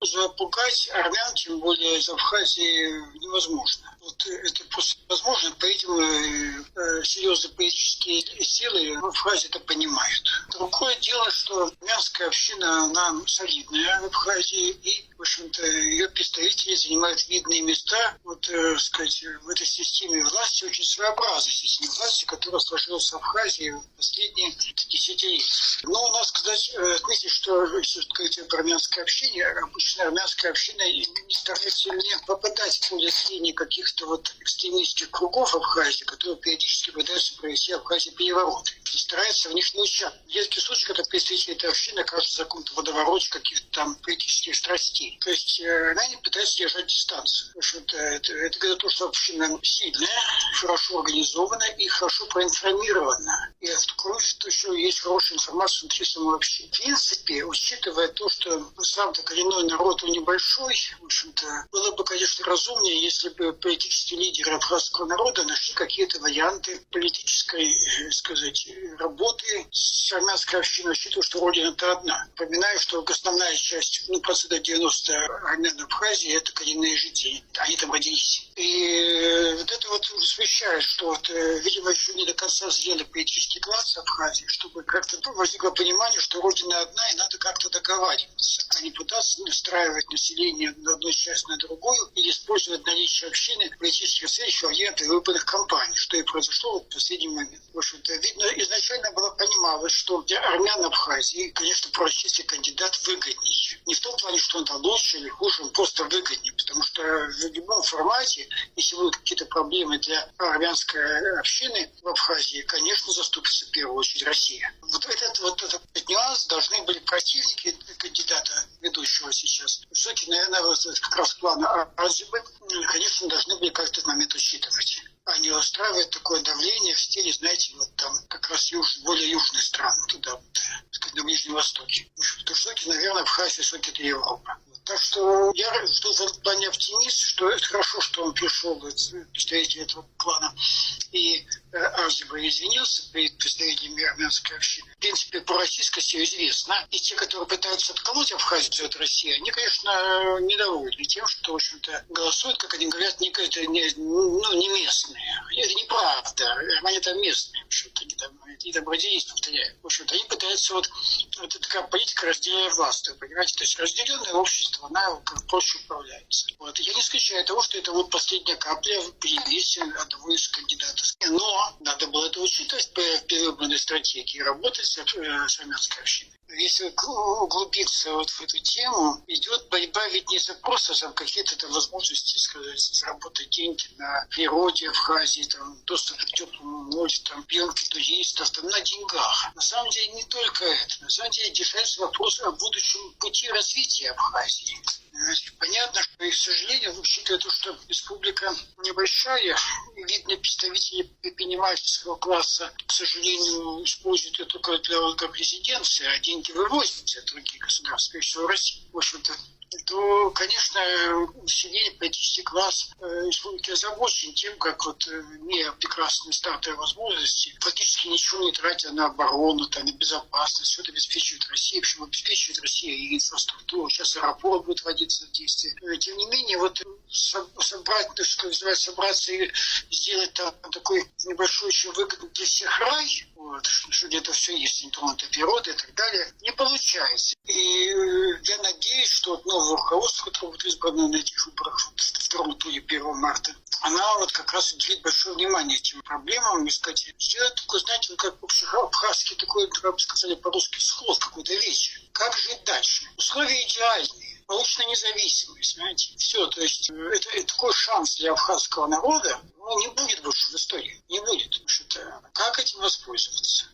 запугать армян, тем более из Абхазии, невозможно. Вот это просто возможно, поэтому серьезные политические силы в Абхазии это понимают. Другое дело, что армянская община, она солидная в Абхазии, и, в общем-то, ее представители занимают видные места, сказать, в этой системе власти, очень своеобразной системе власти, которая сложилась в Абхазии в последние десятилетия. Но у нас, отметить, что, если говорить про армянское общение, обычно армянская община не старается не попадать в поле зрения каких-то экстремистских кругов Абхазии, которые периодически пытаются провести в Абхазии перевороты. И старается в них не участвовать. В редких случаях, когда представители этой общины окажутся в каком-то водовороте каких-то там политических страстей. То есть она не пытается держать дистанцию. В общем-то, это говорит о том, что община сильная, хорошо организована и хорошо проинформирована. И кроме того, еще есть хорошая информация внутри самой общины. В принципе, учитывая то, что сам-то коренной народ он небольшой, в общем-то, было бы, конечно, разумнее, если бы политические лидеры абхазского народа нашли какие-то варианты политической, работы с армянской общиной, учитывая, что родина-то одна. Напоминаю, что основная часть, процентов 90 армян в Абхазии, это коренные жители. Они там родились. И это смущает, что видимо, еще не до конца зрелый политический класс Абхазии, чтобы как-то возникло понимание, что родина одна, и надо как-то договариваться, а не пытаться настраивать население на одну часть на другую или использовать наличие общины политических целей в агентах выборных кампаний, что и произошло в последний момент. В общем-то, видно, изначально было понималось, что для армян Абхазии, конечно, пророссийский кандидат выгоднее. Не в том плане, что он там лучше или хуже, он просто выгоднее, потому что в любом формате, если будут какие-то проблемы для армянской общины в Абхазии, конечно, заступится в первую очередь Россия. Этот нюанс должны были противники кандидата ведущего сейчас. Все-таки, наверное, как раз плана Азибы, конечно, должны были как-то этот момент учитывать. А не устраивать такое давление в стиле, знаете, как раз более южные страны, туда, на Ближнем Востоке. Потому что, наверное, Абхазия все-таки это Европа. Так что я в этом плане оптимист, что это хорошо, что он пришел, представитель этого клана, и Азиба извинился перед представителями армянской общины. В принципе, по российскости известно. И те, которые пытаются отколоть Абхазию от России, они, конечно, недовольны тем, что, в общем-то, голосуют, как они говорят, не местные. Это неправда. Они там местные, в общем-то, они там родились, повторяю. В общем-то, они пытаются это такая политика разделения власти, понимаете? То есть разделенное общество, она проще управляется. Я не исключаю того, что это последняя капля при весе одного из кандидатов. Но надо было это учитывать по перевыборной стратегии, работать с армянской общиной. Если углубиться в эту тему, идет борьба ведь не за просто какие-то возможности, заработать деньги на природе Абхазии, доступ к теплому морю, приемки туристов, на деньгах. На самом деле не только это. На самом деле решается вопрос о будущем пути развития Абхазии. Понятно, что, и, к сожалению, учитывая то, что республика небольшая, видно, представители предпринимательского класса, к сожалению, используют это только для президенции, а деньги вывозятся в другие государства, прежде всего России. В общем-то, то, конечно, население, политический класс республики озабочен тем, как имея прекрасные стартовые возможности, фактически ничего не тратя на оборону, на безопасность, все это обеспечивает Россия, причем обеспечивает Россия и инфраструктуру, сейчас аэропорт будет вводиться в действие. Тем не менее, собраться и сделать такой небольшой, очень выгодный для всех рай, что где-то все есть, нетронутая природа и так далее, не получается. И я надеюсь, что новое руководство, которое будет избрано на этих выборах в втором туре 1 марта, она как раз уделит большое внимание этим проблемам, сделать такой, знаете, как абхазский такой, как бы сказали по-русски, сход какой-то вечер. Как жить дальше? Условия идеальные. Получена независимость, знаете. Все, то есть это такой шанс для абхазского народа, не будет больше в истории. Не будет. Потому что как этим воспользоваться?